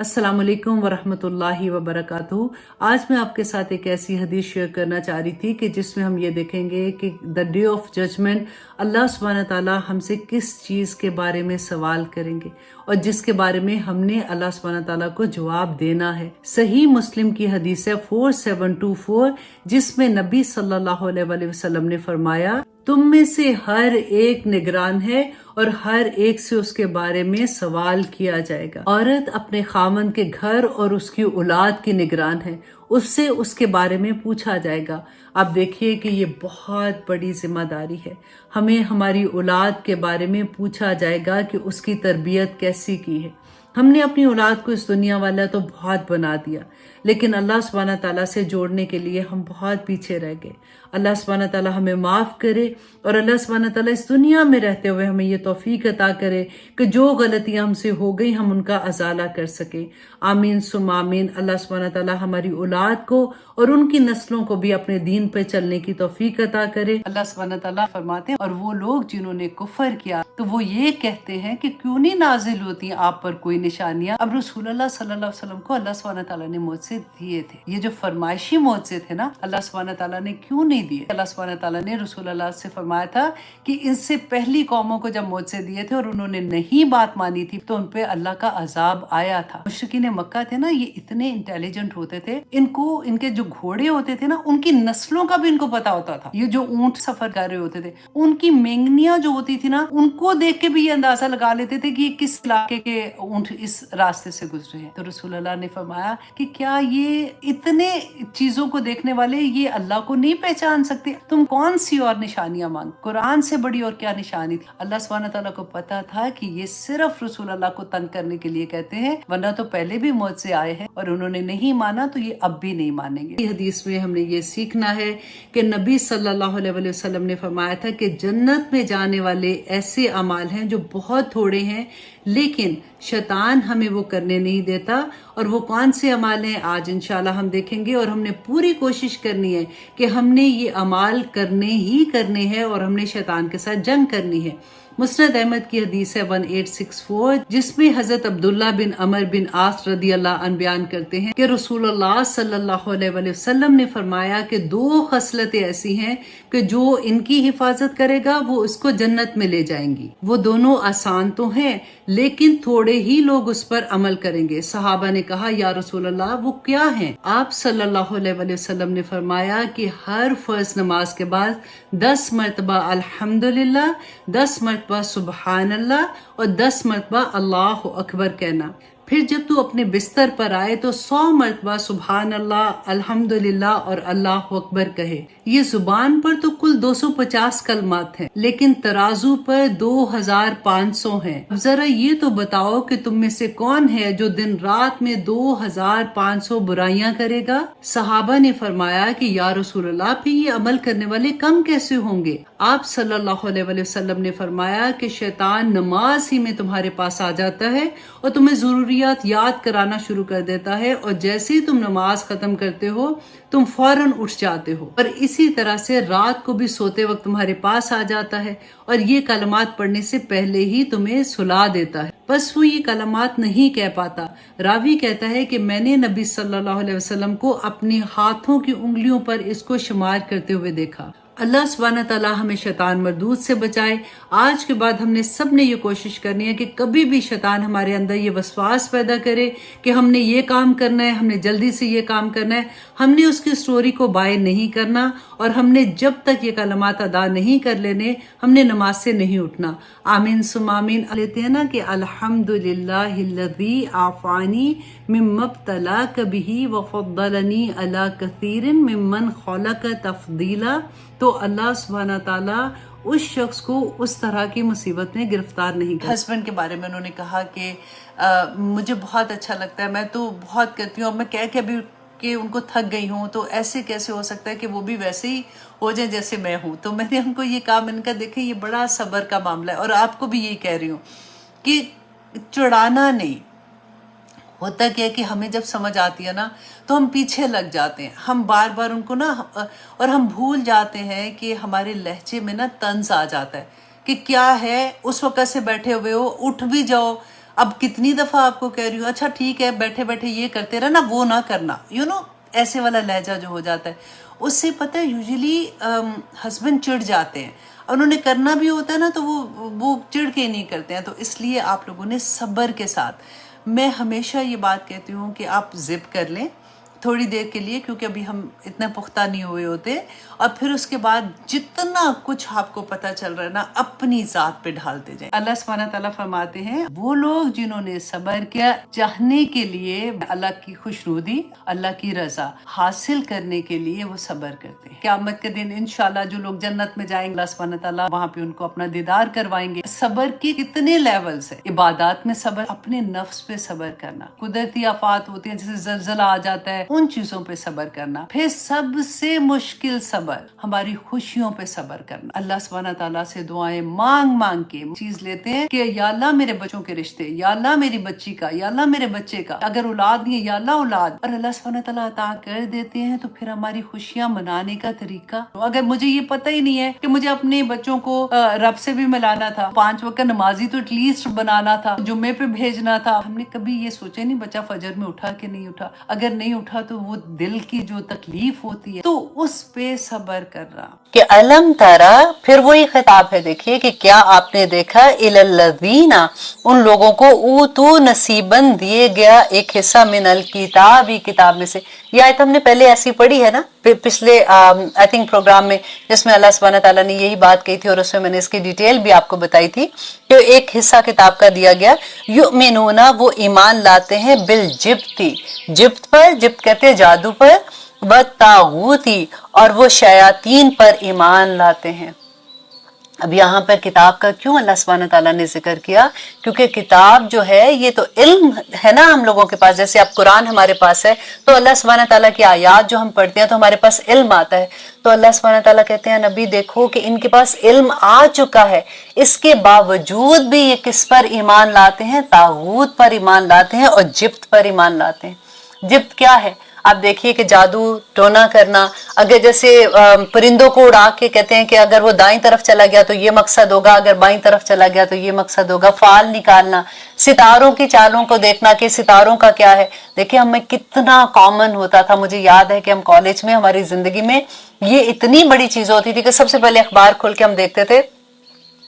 अस्सलाम वालेकुम वरहमतुल्लाहि वबरकातुहू। आज मैं आपके साथ एक ऐसी हदीस शेयर करना चाह रही थी कि जिसमें हम ये देखेंगे कि द डे ऑफ जजमेंट अल्लाह सुब्हानहू ताला हमसे किस चीज़ के बारे में सवाल करेंगे और जिसके बारे में हमने अल्लाह सुब्हानहू ताला को जवाब देना है। सही मुस्लिम की हदीस है 4724, जिसमें नबी सल्लल्लाहु अलैहि वसल्लम ने फरमाया, तुम में से हर एक निगरान है और हर एक से उसके बारे में सवाल किया जाएगा। औरत अपने खामन के घर और उसकी औलाद की निगरान है, उससे उसके बारे में पूछा जाएगा। आप देखिए कि ये बहुत बड़ी जिम्मेदारी है। हमें हमारी औलाद के बारे में पूछा जाएगा कि उसकी तरबियत कैसी की है। हमने अपनी औलाद को इस दुनिया वाला तो बहुत बना दिया, लेकिन अल्लाह सुब्हानहू ताला से जोड़ने के लिए हम बहुत पीछे रह गए। अल्लाह सुब्हानहू ताला हमें माफ़ करे और अल्लाह सुब्हानहू ताला इस दुनिया में रहते हुए हमें ये तौफीक अता करे कि जो गलतियां हमसे हो गई हम उनका अजाला कर सके। आमीन सुम आमीन। अल्लाह सुब्हानहू ताला हमारी औलाद को और उनकी नस्लों को भी अपने दीन पे चलने की तौफीक अता करे। अल्लाह सुब्हानहू ताला फरमाते हैं, और वो लोग जिन्होंने कुफर किया तो वो ये कहते हैं कि क्यों नहीं नाजिल होती आप पर कोई निशानियां। अब रसूलुल्लाह सल्लल्लाहु अलैहि वसल्लम को अल्लाह सुब्हानहू ताला ने मुझसे दिए थे, ये जो फरमाइशी मुझसे थे ना, अल्लाह सुब्हानहू ताला ने क्यों नहीं दिए? अल्लाह सुब्हानहू ताला ने रसूलुल्लाह से फरमाया था कि इनसे पहली कौमों को जब मुझसे दिए थे और उन्होंने नहीं बात मानी थी तो उनपे अल्लाह का अजाब आया था। मुशरिकीन मक्का थे ना, ये इतने इंटेलिजेंट होते थे, इनको इनके जो घोड़े होते थे ना उनकी नस्लों का भी इनको पता होता था। ये जो ऊंट सफर कर रहे होते थे उनकी मेंगनियां जो होती थी ना, उनको देख के भी ये अंदाजा लगा लेते थे कि ये किस इलाके के ऊंट इस रास्ते से गुजरे हैं। तो रसूलुल्लाह ने फरमाया कि क्या ये इतने चीजों को देखने वाले ये अल्लाह को नहीं पहचान सकते? तुम कौन सी और निशानियां मांग? कुरान से बड़ी और क्या निशानी थी? अल्लाह सुब्हानहू ताला को पता था कि ये सिर्फ रसूलुल्लाह को तंग करने के लिए कहते हैं, वरना तो पहले भी मुझसे आए हैं और उन्होंने नहीं माना तो ये अब भी नहीं मानेंगे। हदीस में हमने ये सीखना है कि नबी सल्लल्लाहु अलैहि वसल्लम ने फरमाया था कि जन्नत में जाने वाले ऐसे अमाल हैं जो बहुत थोड़े हैं, लेकिन शैतान हमें वो करने नहीं देता। और वो कौन से अमाल हैं आज इंशाल्लाह हम देखेंगे, और हमने पूरी कोशिश करनी है कि हमने ये अमाल करने ही करने हैं और हमने शैतान के साथ जंग करनी है। मुस्नद अहमद की हदीस है 1864, जिसमें हजरत अब्दुल्ला बिन अमर बिन आस रदी अल्लाह अन बयान करते हैं कि रसूलुल्लाह सल्लल्लाहु अलैहि वसल्लम ने फरमाया कि दो खसलतें ऐसी हैं कि जो इनकी हिफाजत करेगा वो उसको जन्नत में ले जाएंगी। वो दोनों आसान तो हैं, लेकिन थोड़े ही लोग उस पर अमल करेंगे। सहाबा ने कहा, या रसूलल्लाह वो क्या हैं? आप सल्लल्लाहु अलैहि वसल्लम ने फरमाया कि हर फर्ज नमाज के बाद 10 मरतबा अल्हम्दुलिल्लाह, 10 मरतबा सुबहान अल्लाह और 10 मरतबा अल्लाह अकबर कहना। फिर जब तू अपने बिस्तर पर आए तो 100 मरतबा सुबहान अल्लाह, अल्हम्दुलिल्लाह और अल्लाह अकबर कहे। ये जुबान पर तो कुल 250 कलमात हैं, लेकिन तराजू पर 2500 हैं। अब जरा ये तो बताओ कि तुम में से कौन है जो दिन रात में 2500 बुराइयां करेगा? सहाबा ने फरमाया कि या रसूलल्लाह, फिर ये अमल करने वाले कम कैसे होंगे? आप सल्लल्लाहु अलैहि वसल्लम ने फरमाया कि शैतान नमाज ही में तुम्हारे पास आ जाता है और तुम्हें जरूरियात याद कराना शुरू कर देता है, और जैसे ही तुम नमाज खत्म करते हो तुम फौरन उठ जाते हो। और इसी तरह से रात को भी सोते वक्त तुम्हारे पास आ जाता है और ये कलमात पढ़ने से पहले ही तुम्हें सुला देता है। बस वो ये कलमात नहीं कह पाता। रावी कहता है कि मैंने नबी सल्लल्लाहु अलैहि वसल्लम को अपने हाथों की उंगलियों पर इसको शुमार करते हुए देखा। अल्लाह सुब्हानहू ताला हमें शैतान मरदूद से बचाए। आज के बाद हमने सब ने ये कोशिश करनी है कि कभी भी शैतान हमारे अंदर ये वसवास पैदा करे कि हमने ये काम करना है, हमने जल्दी से ये काम करना है, हमने उसकी स्टोरी को बाय नहीं करना, और हमने जब तक ये कलमात अदा नहीं कर लेने हमने नमाज से नहीं उठना। आमीन सुम आमीन लेते हैं ना कि अल्हम्दुलिल्लाहिल्लज़ी आफ़ानी मिम्मब्तलाक बिही व फ़द्दलनी अला कसीरिन मिम्मन ख़लक़ तफ़दीला। तो अल्लाह सुब्हानहू ताला उस शख्स को उस तरह की मुसीबत में गिरफ्तार नहीं कर। हस्बैंड के बारे में उन्होंने कहा कि मुझे बहुत अच्छा लगता है, मैं तो बहुत करती हूँ, मैं कह के अभी कि उनको थक गई हूँ, तो ऐसे कैसे हो सकता है कि वो भी वैसे ही हो जाए जैसे मैं हूँ। तो मैंने उनको ये कहा, मैंने कहा देखें ये बड़ा सब्र का मामला है, और आपको भी यही कह रही हूँ कि चिढ़ाना नहीं होता। क्या है कि हमें जब समझ आती है ना तो हम पीछे लग जाते हैं, हम बार बार उनको ना, और हम भूल जाते हैं कि हमारे लहजे में ना तंज आ जाता है कि क्या है, उस वक्त से बैठे हुए हो, उठ भी जाओ, اب کتنی دفعہ آپ کو کہہ رہی ہوں اچھا ٹھیک ہے بیٹھے بیٹھے یہ کرتے رہنا وہ نہ کرنا، ایسے والا لہجہ جو ہو جاتا ہے اس سے پتہ ہے یوزلی ہسبینڈ چڑ جاتے ہیں، انہوں نے کرنا بھی ہوتا ہے نا تو وہ چڑ کے نہیں کرتے ہیں. تو اس لیے آپ لوگوں نے صبر کے ساتھ، میں ہمیشہ یہ بات کہتی ہوں کہ آپ زپ کر لیں تھوڑی دیر کے لیے، کیونکہ ابھی ہم اتنا پختہ نہیں ہوئے ہوتے، اور پھر اس کے بعد جتنا کچھ آپ کو پتہ چل رہا ہے نا اپنی ذات پہ ڈھالتے جائیں. اللہ سبحانہ تعالیٰ فرماتے ہیں وہ لوگ جنہوں نے صبر کیا چاہنے کے لیے اللہ کی خوشنودی، اللہ کی رضا حاصل کرنے کے لیے وہ صبر کرتے ہیں. قیامت کے دن انشاءاللہ جو لوگ جنت میں جائیں گے اللہ سبحانہ تعالیٰ وہاں پہ ان کو اپنا دیدار کروائیں گے. صبر کی کتنے لیولز ہیں، عبادات میں صبر، اپنے نفس پہ صبر کرنا، قدرتی آفات ہوتی ہیں جیسے زلزلہ آ جاتا ہے ان چیزوں پہ صبر کرنا، پھر سب سے مشکل صبر ہماری خوشیوں پہ صبر کرنا. اللہ سبحانہ تعالیٰ سے دعائیں مانگ مانگ کے چیز لیتے ہیں کہ یا اللہ میرے بچوں کے رشتے، یا اللہ میری بچی کا، یا اللہ میرے بچے کا، اگر اولاد نہیں ہے یا اللہ اولاد، اور اللہ سبحانہ تعالیٰ عطا کر دیتے ہیں تو پھر ہماری خوشیاں منانے کا طریقہ. اگر مجھے یہ پتہ ہی نہیں ہے کہ مجھے اپنے بچوں کو رب سے بھی ملانا تھا، 5 وقت نمازی تو ایٹ لیسٹ بنانا تھا، جمعے پہ بھیجنا تھا، ہم نے کبھی یہ سوچا نہیں بچہ فجر میں اٹھا کہ نہیں اٹھا، اگر نہیں اٹھا تو وہ دل کی جو تکلیف ہوتی ہے تو اس پہ صبر کر رہا. کہ علم ترا، پھر وہی خطاب ہے دیکھیے کہ کیا آپ نے دیکھا الذین، ان لوگوں کو اوتو نصیباً دیے گیا ایک حصہ من الکتاب، کتاب میں سے. یہ آیت ہم نے پہلے ایسی پڑھی ہے نا پچھلے آئی تھنک پروگرام میں، جس میں اللہ سبحانہ تعالیٰ نے یہی بات کہی تھی اور اس میں میں نے اس کی ڈیٹیل بھی آپ کو بتائی تھی کہ ایک حصہ کتاب کا دیا گیا. یؤمنون، وہ ایمان لاتے ہیں، بالجبتی، جبت پر، جبت کہتے ہیں جادو پر، والطاغوتی، اور وہ شیاطین پر ایمان لاتے ہیں. اب یہاں پر کتاب کا کیوں اللہ سبحانہ تعالیٰ نے ذکر کیا؟ کیونکہ کتاب جو ہے یہ تو علم ہے نا ہم لوگوں کے پاس. جیسے اب قرآن ہمارے پاس ہے تو اللہ سبحانہ تعالیٰ کی آیات جو ہم پڑھتے ہیں تو ہمارے پاس علم آتا ہے. تو اللہ سبحانہ تعالیٰ کہتے ہیں نبی دیکھو کہ ان کے پاس علم آ چکا ہے، اس کے باوجود بھی یہ کس پر ایمان لاتے ہیں؟ طاغوت پر ایمان لاتے ہیں اور جبت پر ایمان لاتے ہیں. جبت کیا ہے؟ آپ دیکھیے کہ جادو ٹونا کرنا، اگر جیسے پرندوں کو اڑا کے کہتے ہیں کہ اگر وہ دائیں طرف چلا گیا تو یہ مقصد ہوگا، اگر بائیں طرف چلا گیا تو یہ مقصد ہوگا. فال نکالنا، ستاروں کی چالوں کو دیکھنا کہ ستاروں کا کیا ہے. دیکھیں ہمیں کتنا کامن ہوتا تھا، مجھے یاد ہے کہ ہم کالج میں ہماری زندگی میں یہ اتنی بڑی چیز ہوتی تھی کہ سب سے پہلے اخبار کھول کے ہم دیکھتے تھے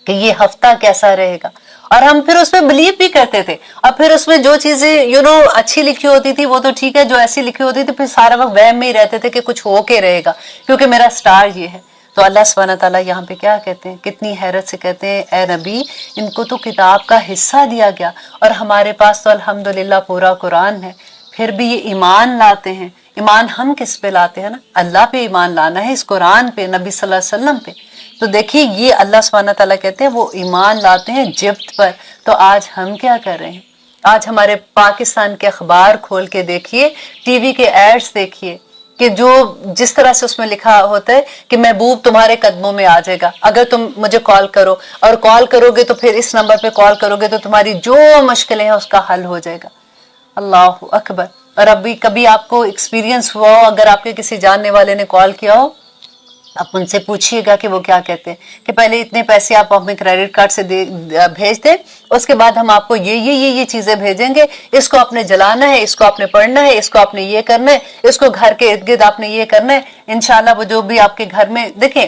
کہ یہ ہفتہ کیسا رہے گا، اور ہم پھر اس میں بلیو بھی کرتے تھے. اور پھر اس میں جو چیزیں اچھی لکھی ہوتی تھی وہ تو ٹھیک ہے، جو ایسی لکھی ہوتی تھی پھر سارا وقت وہم میں ہی رہتے تھے کہ کچھ ہو کے رہے گا کیونکہ میرا سٹار یہ ہے. تو اللہ سبحانہ تعالیٰ یہاں پہ کیا کہتے ہیں، کتنی حیرت سے کہتے ہیں اے نبی ان کو تو کتاب کا حصہ دیا گیا اور ہمارے پاس تو الحمدللہ پورا قرآن ہے، پھر بھی یہ ایمان لاتے ہیں. ایمان ہم کس پہ لاتے ہیں نا؟ اللہ پہ ایمان لانا ہے، اس قرآن پہ، نبی صلی اللہ علیہ وسلم پہ. تو دیکھیے یہ اللہ سبحانہ تعالیٰ کہتے ہیں وہ ایمان لاتے ہیں جبت پر. تو آج ہم کیا کر رہے ہیں؟ آج ہمارے پاکستان کے اخبار کھول کے دیکھیے، ٹی وی کے ایڈز دیکھیے کہ جو جس طرح سے اس میں لکھا ہوتا ہے کہ محبوب تمہارے قدموں میں آ جائے گا اگر تم مجھے کال کرو، اور کال کرو گے تو پھر اس نمبر پہ کال کرو گے تو تمہاری جو مشکلیں ہیں اس کا حل ہو جائے گا. اللہ اکبر. اور ابھی کبھی آپ کو ایکسپیرینس ہوا ہو، اگر آپ کے کسی جاننے والے نے کال کیا ہو، آپ ان سے پوچھیے گا کہ وہ کیا کہتے ہیں کہ پہلے اتنے پیسے آپ ہمیں کریڈٹ کارڈ سے بھیج دیں، اس کے بعد ہم آپ کو یہ چیزیں بھیجیں گے، اس کو آپ نے جلانا ہے، اس کو آپ نے پڑھنا ہے، اس کو آپ نے یہ کرنا ہے، اس کو گھر کے ارد گرد آپ نے یہ کرنا ہے. انشاءاللہ وہ جو بھی آپ کے گھر میں دیکھیں،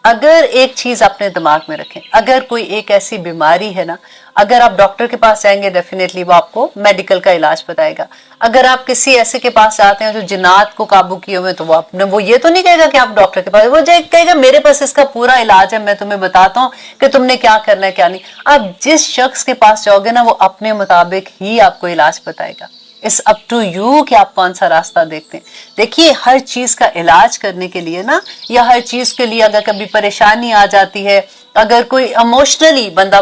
اگر ایک چیز اپنے دماغ میں رکھیں، اگر کوئی ایک ایسی بیماری ہے نا، اگر آپ ڈاکٹر کے پاس جائیں گے ڈیفینیٹلی وہ آپ کو میڈیکل کا علاج بتائے گا. اگر آپ کسی ایسے کے پاس جاتے ہیں جو جنات کو قابو کیے ہوئے تو وہ یہ تو نہیں کہے گا کہ آپ ڈاکٹر کے پاس، وہ کہے گا میرے پاس اس کا پورا علاج ہے، میں تمہیں بتاتا ہوں کہ تم نے کیا کرنا ہے کیا نہیں. آپ جس شخص کے پاس جاؤ گے نا وہ اپنے مطابق ہی آپ کو علاج بتائے گا. It's up to you کہ آپ کون سا راستہ دیکھتے ہیں. دیکھیے ہر چیز کا علاج کرنے کے لیے نا، یا ہر چیز کے لیے اگر کبھی پریشانی آ جاتی ہے، اگر کوئی ایموشنلی بندہ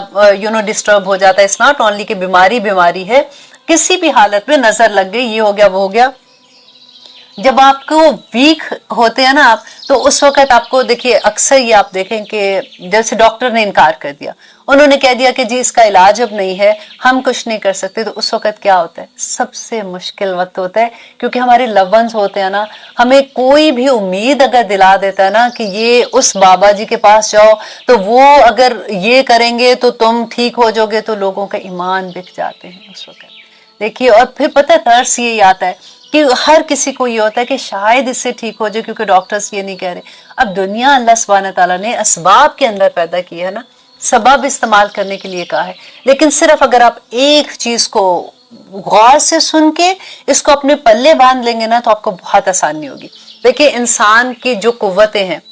ڈسٹرب ہو جاتا ہے، it's not only کہ بیماری ہے، کسی بھی حالت میں نظر لگ گئی، یہ ہو گیا وہ ہو گیا، जब आपको वीक होते हैं ना आप, तो उस वक्त आपको देखिए अक्सर ये आप देखें कि जैसे डॉक्टर ने इनकार कर दिया, उन्होंने कह दिया कि जी इसका इलाज अब नहीं है, हम कुछ नहीं कर सकते, तो उस वक्त क्या होता है, सबसे मुश्किल वक्त होता है, क्योंकि हमारे लव वंस होते हैं ना, हमें कोई भी उम्मीद अगर दिला देता है ना कि ये उस बाबा जी के पास जाओ तो वो अगर ये करेंगे तो तुम ठीक हो जाओगे, तो लोगों का ईमान बिक जाते हैं उस वक्त। देखिए, और फिर पता है तरस यही आता है कि हर किसी को ये होता है कि शायद इससे ठीक हो जाए, क्योंकि डॉक्टर्स ये नहीं कह रहे। अब दुनिया अल्लाह सुब्हान तआला ने असबाब के अंदर पैदा की है ना, सबब इस्तेमाल करने के लिए कहा है, लेकिन सिर्फ अगर आप एक चीज को गौर से सुन के इसको अपने पल्ले बांध लेंगे ना, तो आपको बहुत आसानी होगी। देखिए, इंसान की जो कुव्वतें हैं,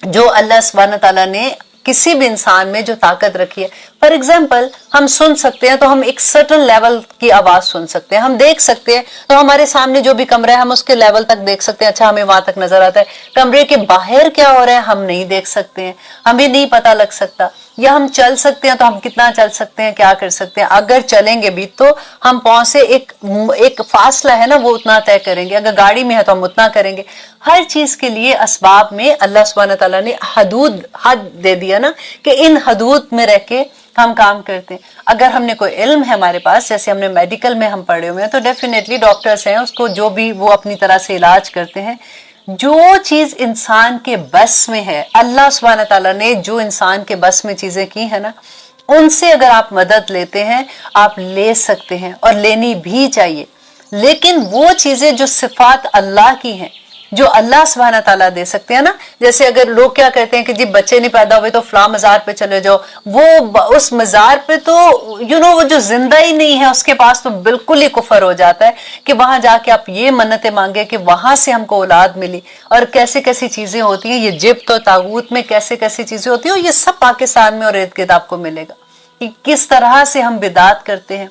जो अल्लाह सुब्हान तआला ने किसी भी इंसान में जो ताकत रखी है, फॉर एग्जाम्पल हम सुन सकते हैं तो हम एक सर्टन लेवल की आवाज सुन सकते हैं, हम देख सकते हैं तो हमारे सामने जो भी कमरा है हम उसके लेवल तक देख सकते हैं, अच्छा हमें वहां तक नजर आता है। कमरे के बाहर क्या हो रहा है हम नहीं देख सकते हैं, हमें नहीं पता लग सकता। या हम चल सकते हैं तो हम कितना चल सकते हैं, क्या कर सकते हैं, अगर चलेंगे भी तो हम पांव से एक फासला है ना वो उतना तय करेंगे, अगर गाड़ी में है तो हम उतना करेंगे। हर चीज के लिए असबाब में अल्लाह सुब्हान तआला ने हद दे दिया ना, कि इन हदूद में रह के हम काम करते हैं। अगर हमने कोई इल्म है हमारे पास, जैसे हमने मेडिकल में हम पढ़े हुए हैं, तो डेफिनेटली डॉक्टर्स हैं, उसको जो भी वो अपनी तरह से इलाज करते हैं। जो चीज इंसान के बस में है, अल्लाह सुब्हान तआला ने जो इंसान के बस में चीजें की है ना, उनसे अगर आप मदद लेते हैं, आप ले सकते हैं और लेनी भी चाहिए। लेकिन वो चीजें जो सिफात अल्लाह की हैं, जो अल्लाह सुब्हान तआला दे सकते हैं ना, जैसे अगर लोग क्या कहते हैं कि जी बच्चे नहीं पैदा हुए तो फलां मजार पे चले जाओ, वो उस मजार पे तो वो जो जिंदा ही नहीं है उसके पास तो बिल्कुल ही कुफर हो जाता है कि वहां जाके आप ये मन्नतें मांगे कि वहां से हमको औलाद मिली। और कैसी कैसी चीजें होती हैं, ये जिब्त और तागूत में कैसे कैसी चीजें होती हैं, और ये सब पाकिस्तान में और इर्द गिर्द आपको मिलेगा कि किस तरह से हम बिदात करते हैं,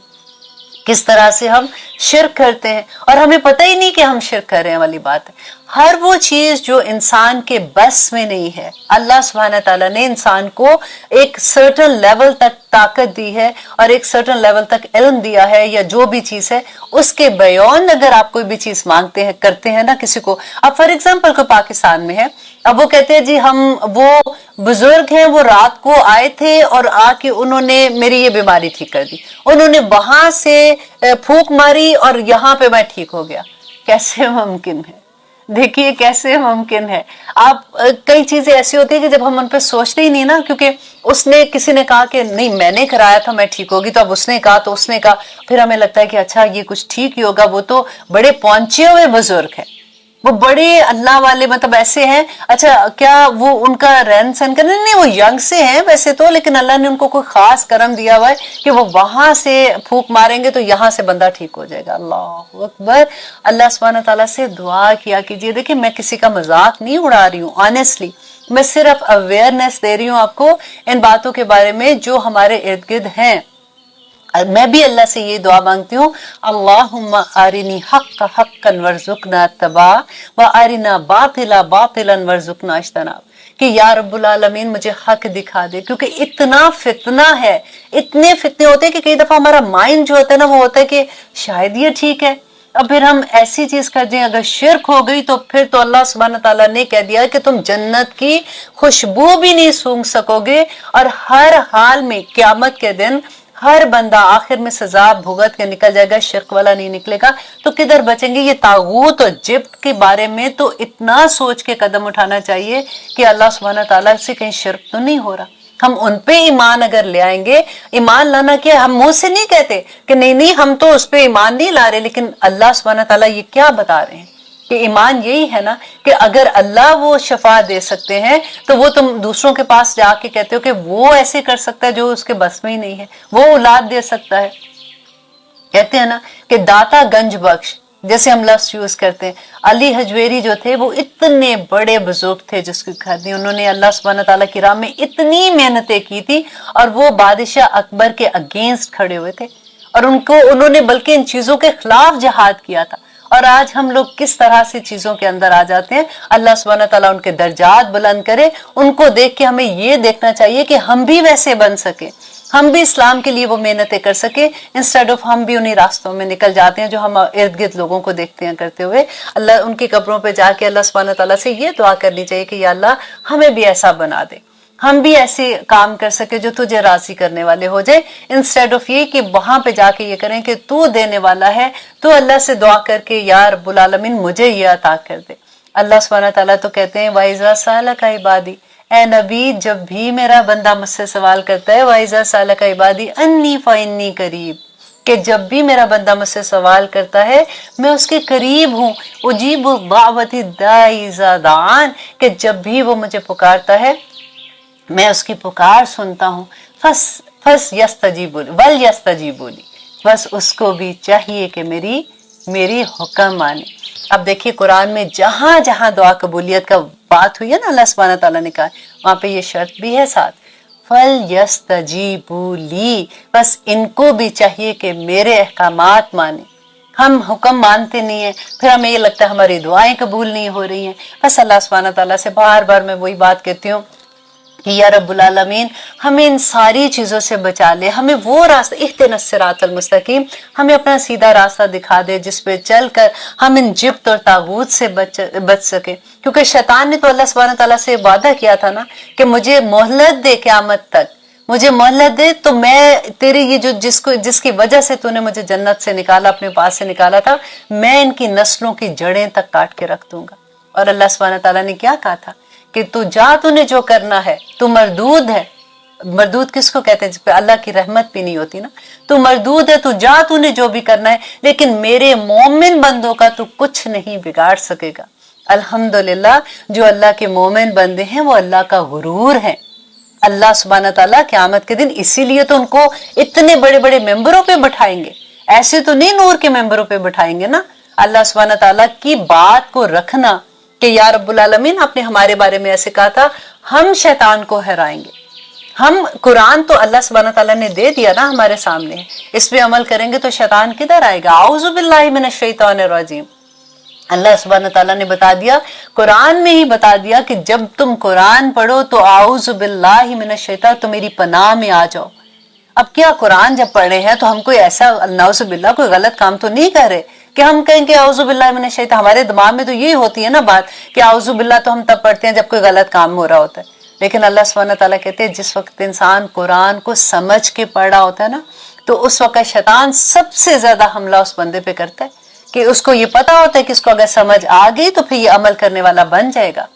किस तरह से हम शिर्क करते हैं, और हमें पता ही नहीं कि हम शिर्क कर रहे हैं वाली बात है। हर वो चीज जो इंसान के बस में नहीं है, अल्लाह सुब्हान तआला ने इंसान को एक सर्टन लेवल तक ताकत दी है और एक सर्टन लेवल तक इल्म दिया है, या जो भी चीज है उसके बयान अगर आप कोई भी चीज मांगते हैं, करते हैं ना किसी को। अब फॉर एग्जाम्पल कोई पाकिस्तान में है, अब वो कहते हैं जी हम वो बुजुर्ग हैं, वो रात को आए थे और आके उन्होंने मेरी ये बीमारी ठीक कर दी, उन्होंने वहां से फूंक मारी और यहाँ पे मैं ठीक हो गया। कैसे मुमकिन है? देखिए कैसे मुमकिन है। आप कई चीजें ऐसी होती है कि जब हम उन पर सोचते ही नहीं ना, क्योंकि उसने किसी ने कहा कि नहीं मैंने कराया था मैं ठीक होगी, तो अब उसने कहा तो उसने कहा, फिर हमें लगता है कि अच्छा ये कुछ ठीक ही होगा, वो तो बड़े पहुंचे हुए बुजुर्ग हैं, वो बड़े अल्लाह वाले, मतलब ऐसे हैं। अच्छा क्या वो उनका रहन सहन करने, नहीं वो यंग से हैं वैसे तो, लेकिन अल्लाह ने उनको कोई खास करम दिया हुआ है कि वो वहां से फूंक मारेंगे तो यहाँ से बंदा ठीक हो जाएगा। अल्लाह अकबर। अल्लाह सुब्हान तआला से दुआ किया कीजिए। देखिए मैं किसी का मजाक नहीं उड़ा रही हूँ, ऑनेस्टली मैं सिर्फ अवेयरनेस दे रही हूँ आपको इन बातों के बारे में जो हमारे इर्द गिर्द हैं। मैं भी अल्लाह से ये दुआ मांगती हूँ, अल्लाहुम्मा आरिनी हक्का हक्कन वर्जुकना इत्तिबा व आरिना बातिला बातिलन वर्जुकना इज्तनाब, कि या रब्बुल आलमीन मुझे हक दिखा दे, क्योंकि इतना फितना है, इतने फितने होते हैं कि कई दफा हमारा माइंड जो होता है ना वो होता है कि शायद ये ठीक है, अब फिर हम ऐसी चीज कर दें, अगर शिर्क हो गई तो फिर तो अल्लाह सुब्हान तआला ने कह दिया कि तुम जन्नत की खुशबू भी नहीं सूंघ सकोगे, और हर हाल में क़यामत के दिन हर बंदा आखिर में सजा भुगत के निकल जाएगा, शिर्क वाला नहीं निकलेगा। तो किधर बचेंगे? ये तागूत और जिब्त के बारे में तो इतना सोच के कदम उठाना चाहिए कि अल्लाह सुब्हान तआला से कहीं शिर्क तो नहीं हो रहा। हम उन पे ईमान अगर ले आएंगे, ईमान लाना क्या, हम मुंह से नहीं कहते कि नहीं नहीं हम तो उस पे ईमान नहीं ला रहे, लेकिन अल्लाह सुब्हान तआला ये क्या बता रहे हैं कि ईमान यही है ना कि अगर अल्लाह वो शफा दे सकते हैं तो वो तुम दूसरों के पास जाके कहते हो कि वो ऐसे कर सकता है जो उसके बस में ही नहीं है, वो औलाद दे सकता है। कहते हैं ना कि दाता गंज बख्श, जैसे हम लफ्ज यूज करते हैं। अली हजवेरी जो थे वो इतने बड़े बुजुर्ग थे जिसकी खादी उन्होंने अल्लाह सुब्हान तआला की राह में इतनी मेहनतें की थी, और वो बादशाह अकबर के अगेंस्ट खड़े हुए थे, और उन्होंने बल्कि इन चीजों के खिलाफ जहाद किया था। और आज हम लोग किस तरह से चीजों के अंदर आ जाते हैं। अल्लाह सुब्हान तआला उनके दर्जात बुलंद करे। उनको देख के हमें ये देखना चाहिए कि हम भी वैसे बन सके। हम भी इस्लाम के लिए वो मेहनतें कर सके, इंस्टेड ऑफ हम भी उन्हीं रास्तों में निकल जाते हैं जो हम इर्द गिर्द लोगों को देखते हैं करते हुए। अल्लाह उनकी कब्रों पे जाके अल्लाह सुब्हानहू तआला से ये दुआ करनी चाहिए कि या अल्लाह हमें भी ऐसा बना दे, हम भी ऐसे काम कर सके जो तुझे राजी करने वाले हो जाए, इंस्टेड ऑफ ये कि वहां पे जाके ये करें कि तू देने वाला है, तो अल्लाह से दुआ करके या रब्बुल आलमीन मुझे ये अता कर दे। अल्लाह सुब्हानहू तआला तो कहते हैं वाइजा सालका इबादी, ए नबी जब भी मेरा बंदा मुझसे सवाल करता है, वाइजा सालका इबादी अन्नी फइन्नी करीब, कि जब भी मेरा बंदा मुझसे सवाल करता है मैं उसके करीब हूँ, उजीबु दावती दाई इज़ा दान, कि जब भी वो मुझे पुकारता है मैं उसकी पुकार सुनता हूँ। फस यस्तजीबुली वल यस्तजीबुली, बस उसको भी चाहिए कि मेरी हुक्म माने। अब देखिए कुरान में जहां जहां दुआ कबूलियत का बात हुई है ना, अल्लाह सुब्हानहू तआला ने कहा, वहां पे ये शर्त भी है साथ, फल यस्तजीबुली, बस इनको भी चाहिए कि मेरे अहकामात माने। हम हुक्म मानते नहीं है, फिर हमें ये लगता है हमारी दुआएं कबूल नहीं हो रही हैं। बस अल्लाह सुब्हानहू तआला से बार बार मैं वही बात कहती हूँ कि या रब्बुल आलमीन हमें इन सारी चीजों से बचा ले, हमें वो रास्ता इहदिनस सिरातल मुस्तकीम, हमें अपना सीधा रास्ता दिखा दे जिस पे चलकर हम इन जिब्त और तागूत से बच सके। क्योंकि शैतान ने तो अल्लाह सुब्हानहू तआला से वादा किया था ना कि मुझे मोहलत दे क़यामत तक, मुझे मोहलत दे तो मैं तेरी ये जो जिसकी वजह से तूने मुझे जन्नत से निकाला, अपने पास से निकाला था, मैं इनकी नस्लों की जड़ें तक काट के रख दूंगा। और अल्लाह सुब्हानहू तआला ने क्या कहा था कि तू जा, तूने जो करना है, तू मरदूद है। मरदूद किसको कहते हैं? जिस पे अल्लाह की रहमत भी नहीं होती ना। तू मरदूद है, तू जा, तूने जो भी करना है, लेकिन मेरे मोमिन बंदों का तू कुछ नहीं बिगाड़ सकेगा। अल्हम्दुलिल्लाह, जो अल्लाह के मोमिन बंदे हैं वो अल्लाह का गुरूर है। अल्लाह सुब्हानहू तआला क़यामत के दिन इसीलिए तो उनको इतने बड़े बड़े मेंबरों पे बैठाएंगे, ऐसे तो नहीं नूर के मेंबरों पे बैठाएंगे ना। अल्लाह सुब्हानहू तआला की बात को रखना कि या रब्बुल आलमीन आपने हमारे बारे में ऐसे कहा था, हम शैतान को हराएंगे। हम कुरान तो अल्लाह सुब्हानहू तआला ने दे दिया ना हमारे सामने, इस पे अमल करेंगे तो शैतान किधर आएगा? आऊज़ु बिल्लाहि मिनश शैतानिर रजीम। अल्लाह सुब्हानहू तआला ने बता दिया, कुरान में ही बता दिया कि जब तुम कुरान पढ़ो तो आऊज़ु बिल्लाहि मिनश शैतान, तो मेरी पनाह में आ जाओ। अब क्या कुरान जब पढ़े हैं तो हम कोई ऐसा नऊज़ु बिल्लाह कोई गलत काम तो नहीं कर रहे कि हम कहेंगे आऊज़ु बिल्लाहि मिनश शैतान। हमारे दिमाग में तो यही होती है ना बात कि आऊज़ु बिल्लाह तो हम तब पढ़ते हैं जब कोई गलत काम हो रहा होता है। लेकिन अल्लाह सुब्हानहू तआला कहते हैं जिस वक्त इंसान कुरान को समझ के पढ़ रहा होता है ना, तो उस वक्त शैतान सबसे ज्यादा हमला उस बंदे पे करता है कि उसको ये पता होता है कि इसको अगर समझ आ गई तो फिर ये अमल करने वाला बन जाएगा।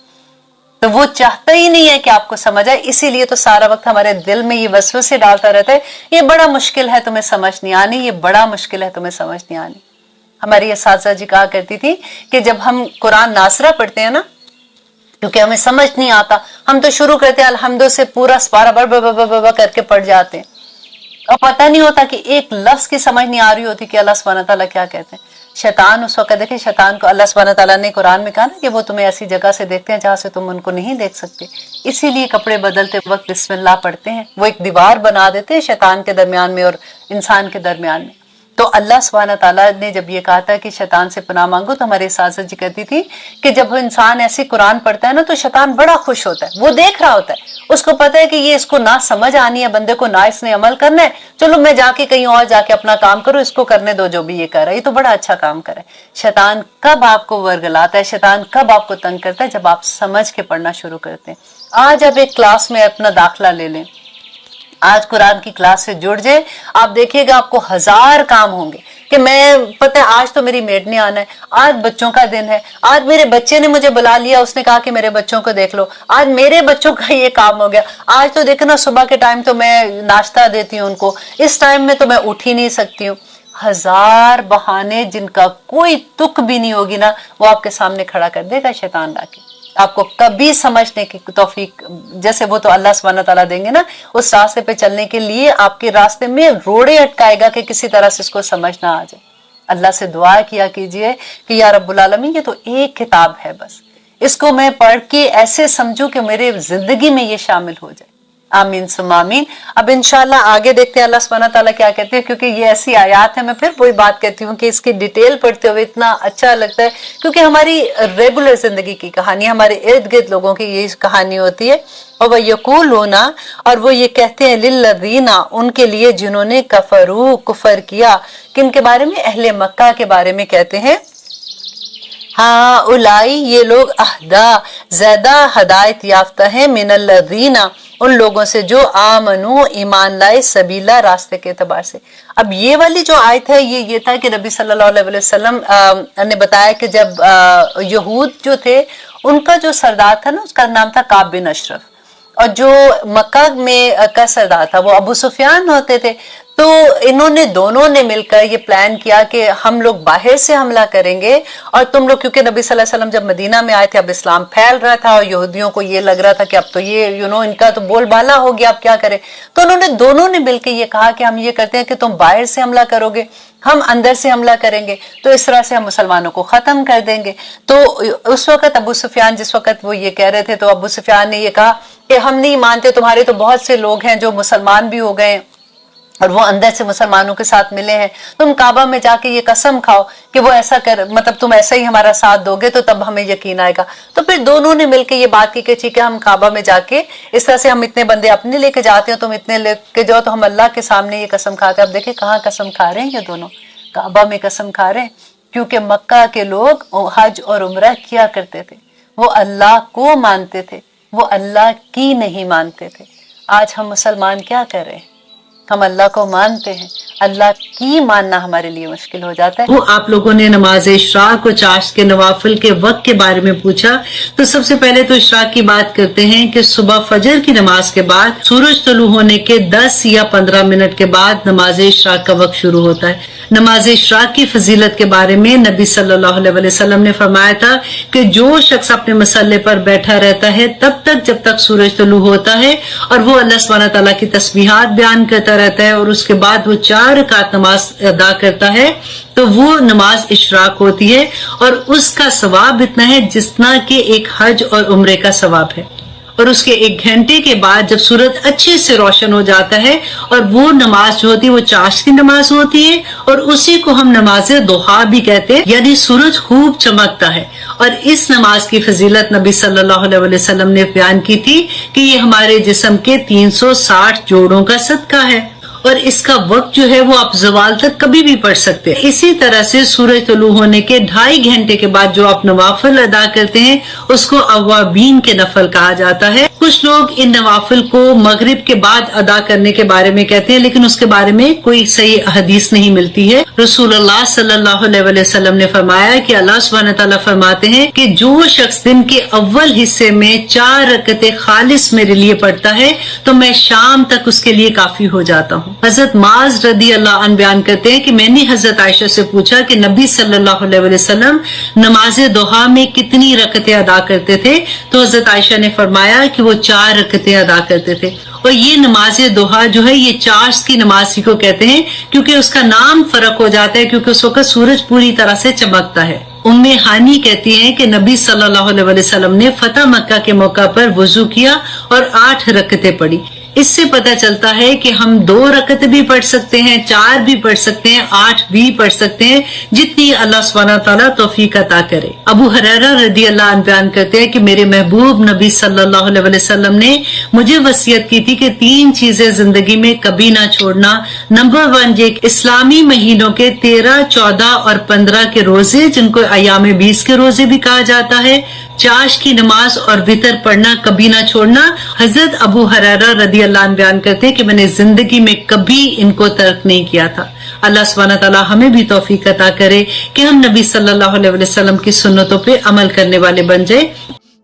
तो वो चाहता ही नहीं है कि आपको समझ आए, इसीलिए तो सारा वक्त हमारे दिल में ये वसवसे डालता रहता है, ये बड़ा मुश्किल है तुम्हें समझ नहीं आनी, ये बड़ा मुश्किल है तुम्हें समझ नहीं आनी। हमारी असातिज़ा जी कहा करती थी कि जब हम कुरान नासरा पढ़ते हैं ना, क्योंकि हमें समझ नहीं आता, हम तो शुरू करते हैं अल्हम्दुलिल्लाह से पूरा स्पारा बर करके पढ़ जाते हैं और पता नहीं होता कि एक लफ्ज की समझ नहीं आ रही होती कि अल्लाह सुब्हानहू तआला क्या कहते हैं। शैतान उस वक्त, देखे शैतान को अल्लाह सुब्हानहू तआला ने कुरान में कहा ना कि वो तुम्हें ऐसी जगह से देखते हैं जहां से तुम उनको नहीं देख सकते, इसीलिए कपड़े बदलते वक्त बिस्मिल्लाह पढ़ते हैं। वो एक दीवार बना देते हैं शैतान के दरमियान में और इंसान के दरमियान में। तो अल्लाह सुब्हानहू तआला ने जब ये कहा था कि शैतान से पनाह मांगो, तो हमारे सासत जी कहती थी कि जब इंसान ऐसी कुरान पढ़ता है ना तो शैतान बड़ा खुश होता है। वो देख रहा होता है, उसको पता है कि ये इसको ना समझ आनी है बंदे को, ना इसने अमल करना है, चलो मैं जाके कहीं और जाके अपना काम करूं, इसको करने दो जो भी ये कर रहा है, ये तो बड़ा अच्छा काम कर रहा है। शैतान कब आपको वर्गलाता है, शैतान कब आपको तंग करता है? जब आप समझ के पढ़ना शुरू करते हैं। आज आप एक क्लास में अपना दाखिला ले लें, आज कुरान की क्लास से जुड़ जाए, आप देखिएगा आपको 1000 काम होंगे कि मैं, पता है आज तो मेरी मेड ने आना है, आज बच्चों का दिन है, आज मेरे बच्चे ने मुझे बुला लिया, उसने कहा कि मेरे बच्चों को देख लो, आज मेरे बच्चों का ये काम हो गया, आज तो देखना सुबह के टाइम तो मैं नाश्ता देती हूँ उनको, इस टाइम में तो मैं उठ ही नहीं सकती हूँ। 1000 बहाने जिनका कोई तुक भी नहीं होगी ना, वो आपके सामने खड़ा कर देगा शैतान लाके। आपको कभी समझने की तौफीक, जैसे वो तो अल्लाह सुब्हानहू तआला देंगे ना, उस रास्ते पे चलने के लिए आपके रास्ते में रोड़े अटकाएगा कि किसी तरह से इसको समझ ना आ जाए। अल्लाह से दुआ किया कीजिए कि या रब्बुल आलमीन ये तो एक किताब है, बस इसको मैं पढ़ के ऐसे समझूं कि मेरे जिंदगी में ये शामिल हो जाए। आमीन सुम्मा आमीन। अब इंशाल्लाह आगे देखते हैं अल्लाह सुब्हानहू तआला क्या कहते हैं, क्योंकि ये ऐसी आयत है, मैं फिर वही बात कहती हूँ कि इसकी डिटेल पढ़ते हुए इतना अच्छा लगता है, क्योंकि हमारी रेगुलर जिंदगी की कहानी, हमारे इर्द गिर्द लोगों की यही कहानी होती है। और वह यकूलूना, और वो ये कहते हैं, लिल्लज़ीना, उनके लिए जिन्होंने कफरू, कुफर किया, किनके बारे में? अहले मक्का के बारे में कहते हैं, हाँ उलाई, ये लोग अहदा, ज्यादा हदायत याफ्ता है, मिनल्लज़ीना, उन लोगों से जो आमनू, ईमान लाए, सबीला, रास्ते के एतबार से। अब ये वाली जो आयत है ये था कि नबी सल्लल्लाहु अलैहि वसल्लम ने बताया कि जब यहूद जो थे उनका जो सरदार था ना, उसका नाम था काब बिन अशरफ, और जो मक्का में का सरदार था वो अबू सुफियान होते थे। तो इन्होंने दोनों ने मिलकर ये प्लान किया कि हम लोग बाहर से हमला करेंगे और तुम लोग, क्योंकि नबी सल्लल्लाहु अलैहि वसल्लम जब मदीना में आए थे, अब इस्लाम फैल रहा था और यहूदियों को ये लग रहा था कि अब तो ये इनका तो बोलबाला हो गया, अब क्या करें। तो उन्होंने दोनों ने मिलकर ये कहा कि हम ये करते हैं कि तुम बाहर से हमला करोगे, हम अंदर से हमला करेंगे, तो इस तरह से हम मुसलमानों को खत्म कर देंगे। तो उस वक्त अबू सुफियान, जिस वक्त वो ये कह रहे थे, तो अबू सुफियान ने ये कहा कि हम नहीं मानते, तुम्हारे तो बहुत से लोग हैं जो मुसलमान भी हो गए और वो अंदर से मुसलमानों के साथ मिले हैं, तुम काबा में जाके ये कसम खाओ कि वो ऐसा कर, मतलब तुम ऐसा ही हमारा साथ दोगे तो तब हमें यकीन आएगा। तो फिर दोनों ने मिलकर ये बात की कि ठीक है, हम काबा में जाके इस तरह से हम इतने बंदे अपने लेके जाते हो, तुम इतने लेके जाओ, तो हम अल्लाह के सामने ये कसम खा के, अब देखिए कहाँ कसम खा रहे हैं ये दोनों, काबा में कसम खा रहे हैं, क्योंकि मक्का के लोग हज और उम्रा किया करते थे, वो अल्लाह को मानते थे, वो अल्लाह की नहीं मानते थे। आज हम मुसलमान क्या कर रहे हैं? हम अल्लाह को मानते हैं, अल्लाह की मानना हमारे लिए मुश्किल हो जाता है। वो आप लोगों ने नमाज इशराक और चाश के नवाफिल के वक्त के बारे में पूछा, तो सबसे पहले तो इशराक की बात करते हैं कि सुबह फजर की नमाज के बाद सूरज तुलू होने के 10 या 15 मिनट के बाद नमाज इशराक का वक्त शुरू होता है। नमाज इशराक की फजीलत के बारे में नबी सल्लल्लाहु अलैहि वसल्लम ने फरमाया था कि जो शख्स अपने मसल्ले पर बैठा रहता है तब तक जब तक सूरज तुलू होता है और वो अल्लाह सुब्हानहू तआला की तस्बीहात बयान करता रहता है और उसके बाद वो 4 रकात नमाज अदा करता है, तो वो नमाज इशराक होती है और उसका सवाब इतना है जितना कि एक हज और उम्रे का सवाब है। और उसके 1 घंटे के बाद जब सूरज अच्छे से रोशन हो जाता है और वो नमाज जो होती है वो चाश की नमाज होती है और उसी को हम नमाज दोहा भी कहते हैं, यानी सूरज खूब चमकता है। और इस नमाज की फजीलत नबी सल्लल्लाहु अलैहि वसल्लम ने बयान की थी कि ये हमारे जिस्म के 360 जोड़ों का सदका है और इसका वक्त जो है वो आप ज़वाल तक कभी भी पढ़ सकते हैं। इसी तरह से सूरज तुलू होने के 2.5 घंटे के बाद जो आप नवाफिल अदा करते हैं उसको अवाबीन के नफल कहा जाता है। कुछ लोग इन नवाफिल को मगरिब के बाद अदा करने के बारे में कहते हैं, लेकिन उसके बारे में कोई सही हदीस नहीं मिलती है। रसूलुल्लाह सल्लल्लाहु अलैहि वसल्लम ने फरमाया कि अल्लाह सुब्हानहू तआला फरमाते हैं कि जो शख्स दिन के अव्वल हिस्से में 4 रकअतें खालिस मेरे लिए पढ़ता है तो मैं शाम तक उसके लिए काफी हो जाता हूँ। हजरत माज रदी अल्लाह अन बयान करते हैं कि मैंने हजरत आयशा से पूछा कि नबी सल्लल्लाहु अलैहि वसल्लम नमाज दोहा में कितनी रकअतें अदा करते थे, तो हजरत आयशा ने फरमाया कि वो 4 रकअतें अदा करते थे। और ये नमाज दोहा जो है ये चाश की नमाज को कहते हैं, क्योंकि उसका नाम फर्क हो जाता है क्योंकि उस वक्त सूरज पूरी तरह से चमकता है। उम्मे हानी कहती हैं कि नबी सल्लल्लाहु अलैहि वसल्लम ने फतह मक्का के मौका पर वजू किया और 8 रकअतें पढ़ी। इससे पता चलता है कि हम 2 रकअत भी पढ़ सकते हैं, 4 भी पढ़ सकते हैं, 8 भी पढ़ सकते हैं, जितनी अल्लाह सुब्हानहू तआला तौफीक अता करे। अबू हुरैरा रदी अल्लाह अन्हु बयान करते हैं कि मेरे महबूब नबी सल्लल्लाहु अलैहि वसल्लम ने मुझे वसीयत की थी कि 3 चीजें जिंदगी में कभी ना छोड़ना। नंबर 1, ये इस्लामी महीनों के 13, 14 और 15 के रोजे, जिनको अयाम 20 के रोजे भी कहा जाता है, चाश की नमाज और वितर पढ़ना कभी ना छोड़ना। हजरत अबू हुरैरा रदी अल्लाह अन्हु बयान करते हैं कि मैंने जिंदगी में कभी इनको तर्क नहीं किया था। अल्लाह सुब्हानहू तआला हमें भी तौफीक अता करे कि हम नबी सल्लल्लाहु अलैहि वसल्लम की सुन्नतों पे अमल करने वाले बन जाए।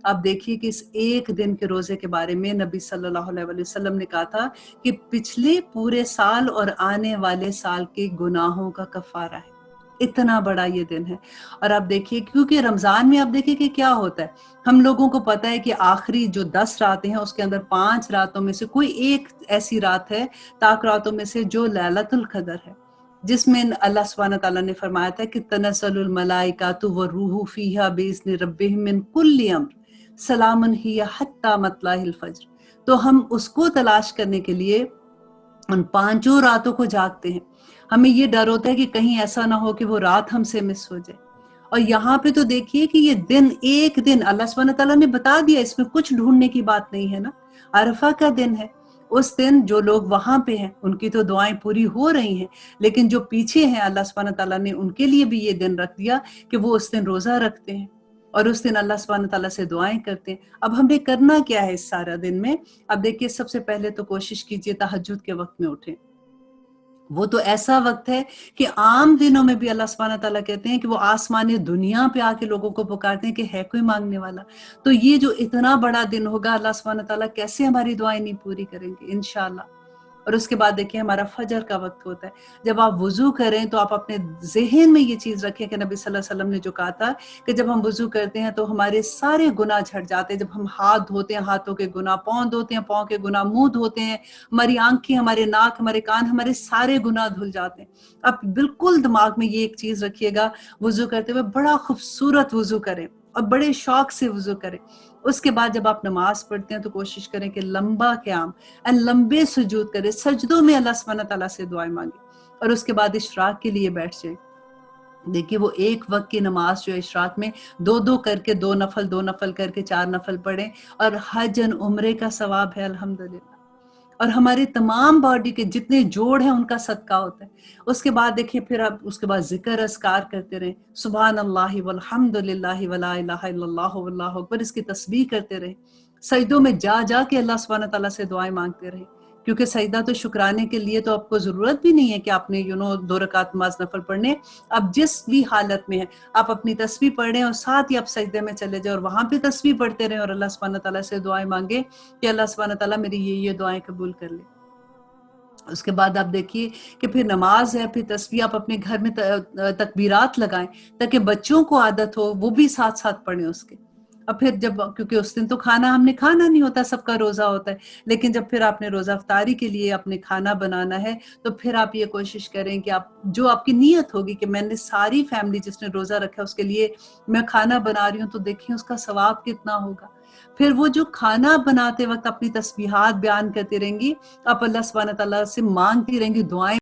अब देखिए कि इस एक दिन के रोजे के बारे में नबी सल्लल्लाहु अलैहि वसल्लम ने कहा था कि पिछले पूरे साल और आने वाले साल के गुनाहों का कफारा है। इतना बड़ा ये दिन है। और आप देखिए, क्योंकि रमजान में आप देखिए कि क्या होता है, हम लोगों को पता है कि आखिरी जो 10 रातें हैं उसके अंदर 5 रातों में से कोई एक ऐसी रात है, ताक रातों में से, जो लैलतुल क़द्र है, जिसमें अल्लाह सुब्हानहू तआला ने फरमाया था कि तनज़्ज़लुल मलाइकातु वरूहु फीहा बिइज़्नि रब्बिहिम मिन कुल्लि अम्र सलामुन हिया हत्ता मतलाहिल फज्र। تو ہم اس کو تلاش کرنے کے لیے ان 5 راتوں کو جاگتے ہیں. ہمیں یہ ڈر ہوتا ہے کہ کہیں ایسا نہ ہو کہ وہ رات ہم سے مس ہو جائے. اور یہاں پہ تو دیکھیے کہ یہ دن، ایک دن اللہ سبحانہ تعالیٰ نے بتا دیا، اس میں کچھ ڈھونڈنے کی بات نہیں ہے نا. عرفہ کا دن ہے، اس دن جو لوگ وہاں پہ ہیں ان کی تو دعائیں پوری ہو رہی ہیں، لیکن جو پیچھے ہیں اللہ سبحانہ تعالیٰ نے ان کے لیے بھی یہ دن رکھ دیا کہ وہ اس دن روزہ رکھتے ہیں اور اس دن اللہ سبحانہ تعالیٰ سے دعائیں کرتے ہیں. اب ہمیں کرنا کیا ہے اس سارا دن میں؟ اب دیکھیے، سب سے پہلے تو کوشش کیجئے تہجد کے وقت میں اٹھیں. وہ تو ایسا وقت ہے کہ عام دنوں میں بھی اللہ سبحانہ تعالیٰ کہتے ہیں کہ وہ آسمان دنیا پہ آ کے لوگوں کو پکارتے ہیں کہ ہے کوئی مانگنے والا. تو یہ جو اتنا بڑا دن ہوگا، اللہ سبحانہ تعالیٰ کیسے ہماری دعائیں نہیں پوری کریں گے انشاءاللہ. اور اس کے بعد دیکھیں ہمارا فجر کا وقت ہوتا ہے. جب آپ وضو کریں تو آپ اپنے ذہن میں یہ چیز رکھیں کہ نبی صلی اللہ علیہ وسلم نے جو کہا تھا کہ جب ہم وضو کرتے ہیں تو ہمارے سارے گناہ جھڑ جاتے ہیں. جب ہم ہاتھ دھوتے ہیں ہاتھوں کے گناہ، پاؤں دھوتے ہیں پاؤں کے گناہ، منہ دھوتے ہیں، ہماری آنکھیں، ہمارے ناک، ہمارے کان، ہمارے سارے گناہ دھل جاتے ہیں. آپ بالکل دماغ میں یہ ایک چیز رکھیے گا، وضو کرتے ہوئے بڑا خوبصورت وضو کریں اور بڑے شوق سے وضو کریں. اس کے بعد جب آپ نماز پڑھتے ہیں تو کوشش کریں کہ لمبا قیام، لمبے سجود کریں، سجدوں میں اللہ سبحانہ تعالیٰ سے دعائیں مانگیں. اور اس کے بعد اشراق کے لیے بیٹھ جائیں. دیکھیے وہ ایک وقت کی نماز جو اشراق میں 2 کر کے 2 نفل کر کے 4 نفل پڑھیں، اور حج عمرے کا ثواب ہے الحمدللہ. اور ہمارے تمام باڈی کے جتنے جوڑ ہیں ان کا صدقہ ہوتا ہے. اس کے بعد دیکھیں پھر آپ اس کے بعد ذکر اذکار کرتے رہیں، سبحان اللہ والحمد للہ ولا الہ الا اللہ واللہ اکبر، اس کی تسبیح کرتے رہیں. سجدوں میں جا جا کے اللہ سبحانہ تعالیٰ سے دعائیں مانگتے رہیں، کیونکہ سجدہ تو شکرانے کے لیے تو آپ کو ضرورت بھی نہیں ہے کہ آپ نے 2 رکعت نماز نفل پڑھنے. آپ جس بھی حالت میں ہیں آپ اپنی تسبیح پڑھ رہے ہیں اور ساتھ ہی آپ سجدے میں چلے جائیں اور وہاں پہ تسبیح پڑھتے رہیں اور اللہ سبحانہ تعالیٰ سے دعائیں مانگے کہ اللہ سبحانہ تعالیٰ میری یہ دعائیں قبول کر لے. اس کے بعد آپ دیکھیے کہ پھر نماز ہے، پھر تسبیح آپ اپنے گھر میں تکبیرات لگائیں تاکہ بچوں کو عادت ہو، وہ بھی ساتھ ساتھ پڑھیں اس کے. اور پھر جب، کیونکہ اس دن تو ہم نے کھانا نہیں ہوتا، سب کا روزہ ہوتا ہے، لیکن جب پھر آپ نے روزہ افطاری کے لیے اپنے کھانا بنانا ہے تو پھر آپ یہ کوشش کریں کہ آپ کی نیت ہوگی کہ میں نے ساری فیملی جس نے روزہ رکھا اس کے لیے میں کھانا بنا رہی ہوں، تو دیکھیں اس کا ثواب کتنا ہوگا. پھر وہ جو کھانا بناتے وقت اپنی تسبیحات بیان کرتی رہیں گی، آپ اللہ سبحانہ تعالیٰ سے مانگتی رہیں گی، دعائیں